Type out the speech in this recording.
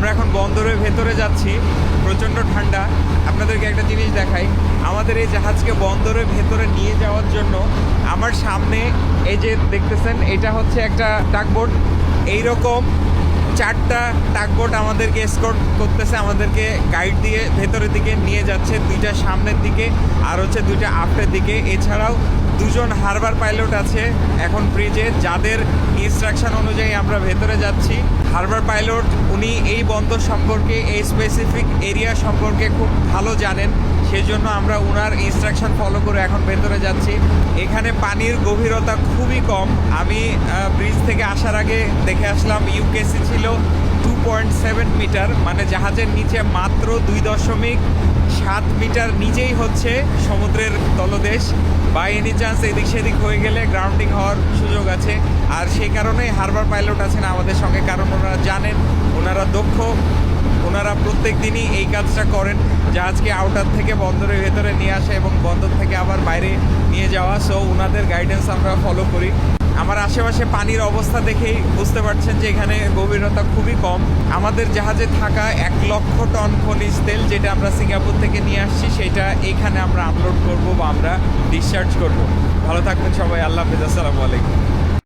আমরা এখন বন্দরের ভেতরে যাচ্ছি, প্রচণ্ড ঠান্ডা। আপনাদেরকে একটা জিনিস দেখাই, আমাদের এই জাহাজকে বন্দরের ভেতরে নিয়ে যাওয়ার জন্য আমার সামনে এই যে দেখতেছেন, এটা হচ্ছে একটা টাগবোট। এইরকম 4টা টাগবোট আমাদেরকে এসকর্ট করতেছে, আমাদেরকে গাইড দিয়ে ভেতরের দিকে নিয়ে যাচ্ছে, 2টা সামনের দিকে আর হচ্ছে 2টা আফটের দিকে। এছাড়াও 2জন হারবার পাইলট আছে এখন ব্রিজে, যাদের ইনস্ট্রাকশন অনুযায়ী আমরা ভেতরে যাচ্ছি। হারবার পাইলট উনি এই বন্দর সম্পর্কে, এই স্পেসিফিক এরিয়া সম্পর্কে খুব ভালো জানেন, সেজন্য আমরা ওনার ইনস্ট্রাকশন ফলো করে এখন ভেতরে যাচ্ছি। এখানে পানির গভীরতা খুবই কম। আমি ব্রিজ থেকে আসার আগে দেখে আসলাম, ইউকেসি ছিল 2.7 মিটার, মানে জাহাজের নিচে মাত্র 2.7 মিটার নিচেই হচ্ছে সমুদ্রের তলদেশ। বাই এনি চান্স এদিক সেদিক হয়ে গেলে গ্রাউন্ডিং হওয়ার সুযোগ আছে। আর সেই কারণেই হারবার পাইলট আছেন আমাদের সঙ্গে, কারণ ওনারা জানেন, ওনারা দক্ষ, ওনারা প্রত্যেক দিনই এই কাজটা করেন, জাহাজকে আউটার থেকে বন্দরের ভেতরে নিয়ে আসা এবং বন্দর থেকে আবার বাইরে নিয়ে যাওয়া। সো ওনাদের গাইডেন্স আমরা ফলো করি। আমার আশেপাশে পানির অবস্থা দেখেই বুঝতে পারছেন যে এখানে গভীরতা খুবই কম। আমাদের জাহাজে থাকা 1 লক্ষ টন খনিজ তেল, যেটা আমরা সিঙ্গাপুর থেকে নিয়ে আসছি, সেটা এখানে আমরা আনলোড করব বা আমরা ডিসচার্জ করব। ভালো থাকবেন সবাই, আল্লাহ হাফেজ, আসসালামু আলাইকুম।